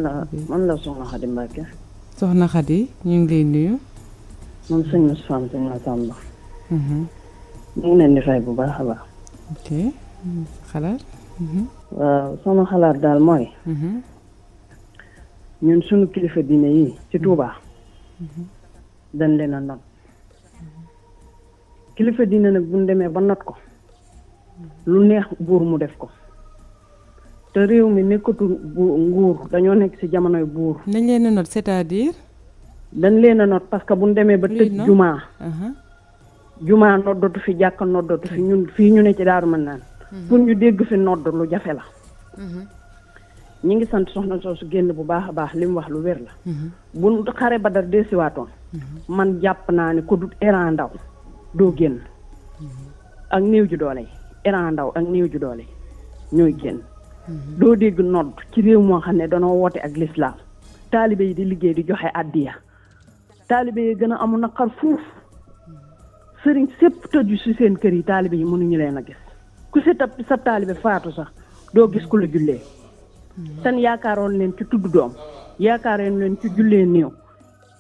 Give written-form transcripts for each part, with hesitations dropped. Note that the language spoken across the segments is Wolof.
man la Soxna Khady Mbacke. soxna Khady ñu ngi lay nuyu. moom sëñ Moussa sëñ Massamba. ñu ngi leen di fay bu baax a baax. ok xalaat. waaw sama xalaat daal mooy. ñun sunu kilifa diine yi ci Touba. dañ leen a not. kilifa diine nag bu ñu demee ba not ko. lu neex buur mu def ko. te réew mi nekkatul nguur dañoo nekk ci jamonoy buur. nañ leen a not c'est-à-dire. dañ leen a not parce que bu ñu demee ba tëj jumaa. jumaa noddatu fi jàkk noddatu fi ñun fii ñu ne ci Daaru Manaan. pour ñu dégg fi nodd lu jafe la. ñi ngi sant soxna soosu génn bu baax a baax li mu wax lu wér la. bu xare Badar deesiwaatoon. man jàpp naa ne ko du Iran ndaw doo génn. ak néew ju doole yi Iran ndaw ak néew ju doole yi ñooy génn. doo dégg nodd ci réew moo xam ne danoo woote ak lislaam taalibe yi di liggéey di joxe addiya taalibe yi gën a amu naqar fuuf sëriñ sépp tëju si seen kër yi taalibe yi mënuñu leen a gis ku si sa taalibe faatu sax doo gis ku la jullee tan yaakaaroon leen ci tudd doom yaakaaroon leen ci jullee néew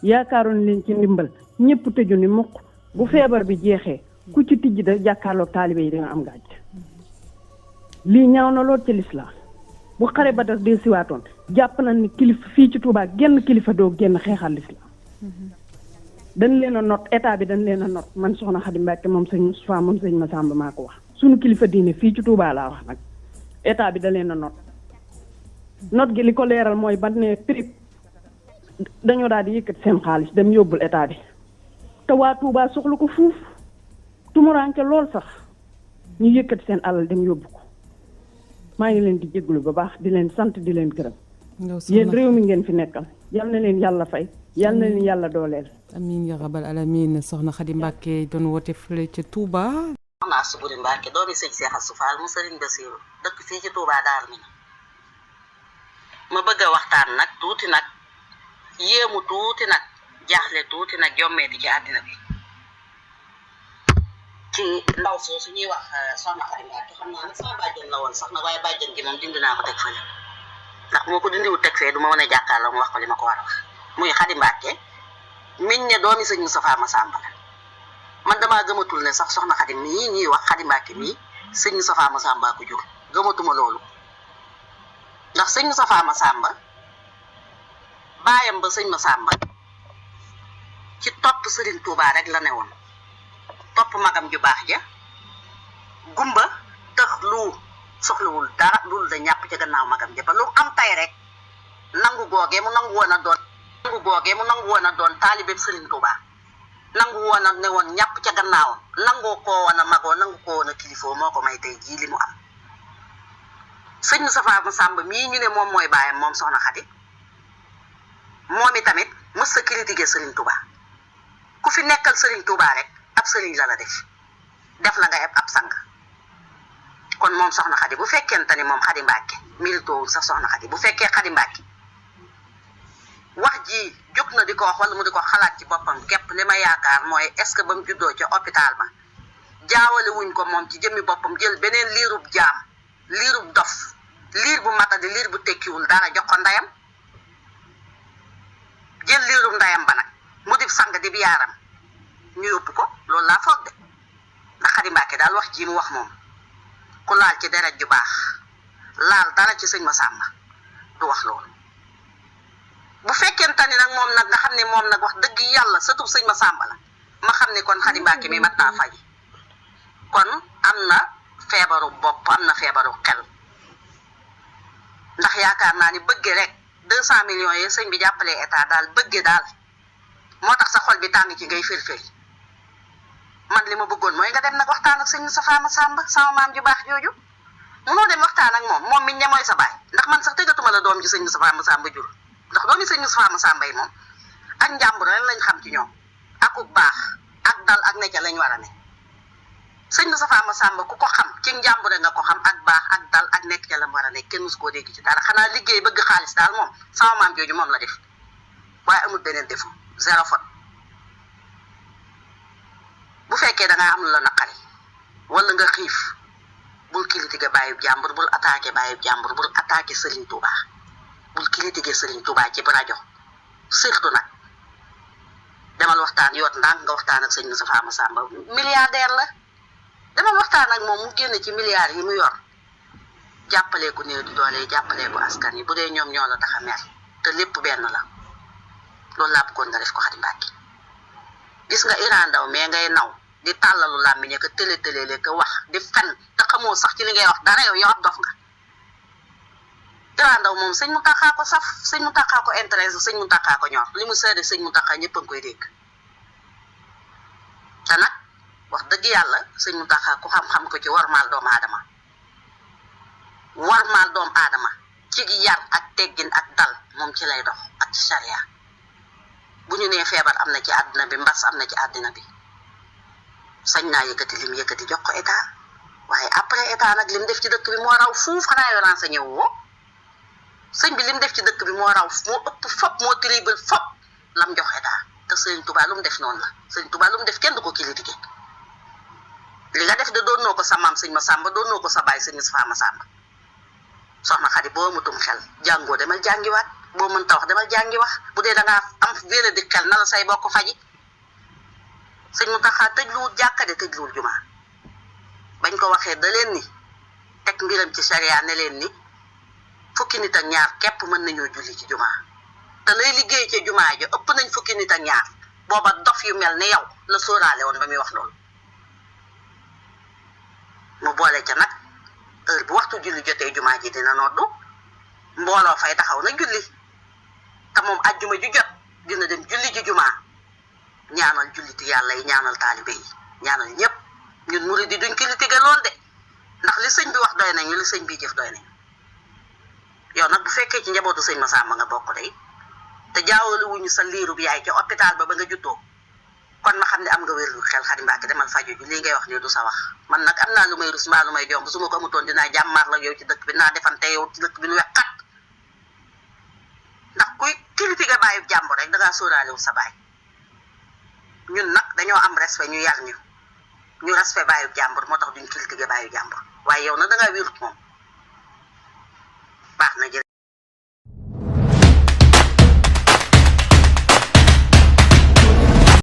yaakaaroon leen ci ndimbal ñëpp tëju ni mukk bu feebar bi jeexee ku ci tijji da jàkkaarloog taalibe yi dina am gàcc lii ñaaw na lool ci lislaam bu xare Badar dee siwaatoon jàpp na ni kilifa fii ci Touba genn kilifa doo génn xeexal lislaam dañ leen a not état bi dañ leen a not man Soxna Khady Mbacke moom sëñ Moustapha moom sëñ Massamba maa ko wax suñu kilifa diine fii ci Touba laa wax nag état bi da leen a not gi li ko leeral mooy ba ne prix dañoo daal di yëkkat seen xaalis dem yóbbul état bi te waa Touba soxla ko fuuf tumuraanke lool sax ñu yëkkat seen alal dem yóbbu ko maa ngi leen di jégalu ba baax di leen sant di leen gërëm. yéen réew mi ngeen fi nekkal yal na leen yàlla fay yal na leen yàlla dooleel. amiin ya rabbal alamin Soxna Khady Mbacke doon woote fële ca Touba. Soxna Asuburi Mbacke doomi sëñ Cheikh Assou Fall mu sëriñ Basiru dëkk fii ci Touba Darou Minam ma bëgg a waxtaan nag tuuti nag yéemu tuuti nag jaaxle tuuti nag jommeeti ci àddina bi ci ndaw soosu ñuy wax Soxna Khady Mbacke xam naa nag sama bàjjen la woon sax nag waaye bàjjen gi moom dindi naa ko teg fële ndax moo ko dindiwul teg fee du ma mën a jàkkaarloo mu wax ko li ma ko war a wax muy Khady Mbacke miñ ne doomi sëñ Moustapha Massamba la man damaa gëmatul ne sax Soxna Khady mii ñuy wax Khady Mbacke mii sëñ Moustapha Massamba ko jur gëmatuma loolu ndax sëñ Moustapha Massamba baayam ba sëñ Massamba ci topp Serigne Touba rek la ne woon topp magam ju baax ja gumba tax lu soxlawul dara loolu da ñàpp ca gannaaw magam ja ba lu am tay rek nangu googee mu nangu woon a doon taalibeeb Serigne Touba nangu woon a ne woon ñàpp ca gannaawam nangoo koo woon a magoo nangu koo woon a kilifoo moo ko may tey jii li mu am sëñ Moustapha Massamba mii ñu ne moom mooy baayam moom Soxna Khady moom itamit mës sa critiquer Serigne Touba ku fi nekkal Serigne Touba rek ab Serigne la def la nga ab sang kon moom Soxna Khady bu fekkente ni moom Khady Mbacke militowul sax Soxna Khady bu fekkee Khady Mbacke wax ji jóg na di ko wax wala mu di ko xalaat ci boppam képp li ma yaakaar mooy est-ce que ba mu juddoo ca hôpital ba jaawale wuñ ko moom ci jëmmi boppam jël beneen liirub jaam liirub dof liir bu matadi liir bu tekkiwul dara jox ko ndeyam jël liirub ndeyam ba nag mu dib sang dib yaaram ñu yóbbu ko loolu laa foog de ndax Khady Mbacke daal wax ji mu wax moom ku laal ci deret ju baax laal dara ci sëñ Massamba du wax loolu bu fekkente ni nag moom nag nga xam ne moom nag wax dëgg yàlla sëtub sëñ Massamba la ma xam ne kon Khady Mbacke mi mat naa faj kon am na feebaru bopp am na feebaru xel ndax yaakaar naa ni bëgge rek 200 millions yi sëñ bi jàppalee état daal bëgge daal moo tax sa xol bi tàng ci ngay firfiri man li ma bëggoon mooy nga dem nag waxtaan ak sëñ Moustapha Massamba sama maam ju baax jooju munoo dem waxtaan ak moom miñ ne mooy sa baay ndax man sax tëggatuma la doom ji sëñ Moustapha Massamba jur ndax doomi sëñ Moustapha Massamba yi moom ak njàmbur rek lañ xam ci ñoom ak baax ak dal ak necca lañ war a ne sëñ Moustapha Massamba ku ko xam ci njàmbure nga ko xam ak baax ak dal ak nekk ca la mu war a nekk kenn musu koo dégg ci dara xanaa liggéey bëgg xaalis daal moom sama maam jooju moom la def waaye amul beneen defu zéro faute bu fekkee da ngaa am lu la naqari wala nga xiif bul critiquer bàyyib jàmbur bul attaquer bàyyib jàmbur bul attaquer Serigne Touba bul critiquer Serigne Touba ci rajo surtout nag demal waxtaan yoot ndànk nga waxtaan ak sëñ Moustapha Massamba milliardaire la demal waxtaan ak moom mu génn ci milliards yi mu yor jàppalee ko néew di doole jàppalee ko askan yi bu dee ñoom ñoo la tax a mer te lépp benn la loolu laa bëggoon nga def ko Khady Mbacké gis nga Iran Ndao mais ngay naw di tàllalu làmmiñ ko tële ko wax di fen te xamoo sax ci li ngay wax dara yow ab dof nga Iran Ndao moom sëñ Mountakha ko saf sëñ Mountakha ko intéressé sëñ Mountakha ko ñor li mu seede sëñ Mountakha ñëpp a ngi koy dégg te nag wax dëgg yàlla sëñ Mountakha ku xam-xam ko ci warmaal doomu aadama ci yar ak teggin ak dal moom ci lay dox ak ci charia bu ñu nee feebar am na ci àddina bi mbas am na ci àddina bi sañ naa yëkkati lim yëkkati jox ko état waaye après état nag lim def ci dëkk bi moo raw fuuf xanaa yoo renseigné woo sëñ bi lim def ci dëkk bi moo raw moo ëpp fop moo triple fop lam jox état te sëñ Touba lu mu def noonu la sëñ Touba lu mu def kenn du ko critiqué li nga def de doon noo ko sa maam sëñ Massamba doon noo ko sa baay sëñ Moustapha Massamba soxna Khady boo mutum xel jàngoo demal jàngi waat boo mënta wax demal jàngi wax bu dee da ngaa am wéla di xel na la say bokk faji sëñ Mountakha tëjluwul jàkka de tëjluwul jumaa bañ ko waxee da leen ni teg mbiram ci charia ne leen ni fukki nit ak ñaar képp mën nañoo julli ci jumaa te lay liggéey ci jumaa ja ëpp nañ fukki nit ak ñaar booba dof yu mel ni yow la sóoraale woon ba muy wax loolu mu boole ca nag heure bu waxtu julli jotee jumaa ji dina noddu mbooloo fay taxaw na julli te moom ajjuma ju jot dina dem julli ji jumaa ñaanal julliti yàlla yi ñaanal taalibe yi ñaanal ñëpp ñun murid yi duñ critiquer lool de ndax li sëñ bi wax doy nañu li sëñ bi jëf doy nañu yow nag bu fekkee ci njabootu sëñ Massamba nga bokk day te jaawale wuñu sa liiru bi yaay ca hôpital ba nga juddoo kon ma xam ne am nga wérlu xel Khady Mbacké demal faju ji lii ngay wax nii du sa wax man nag am naa lu may rus mbaa lu may jomb su ma ko amutoon dinaa jàmmaar la yow ci dëkk bi naa defante yow ci dëkk bi lu wexxat ndax kuy critiquer baayu jàmbur rek dangaa sóoraalewul sa baay ñun nag dañoo am respect ñu yar ñu respect baayu jàmbur moo tax duñ critiquer baayu jàmbur waaye yow nag dangaa wérut moom baax na jërëjëf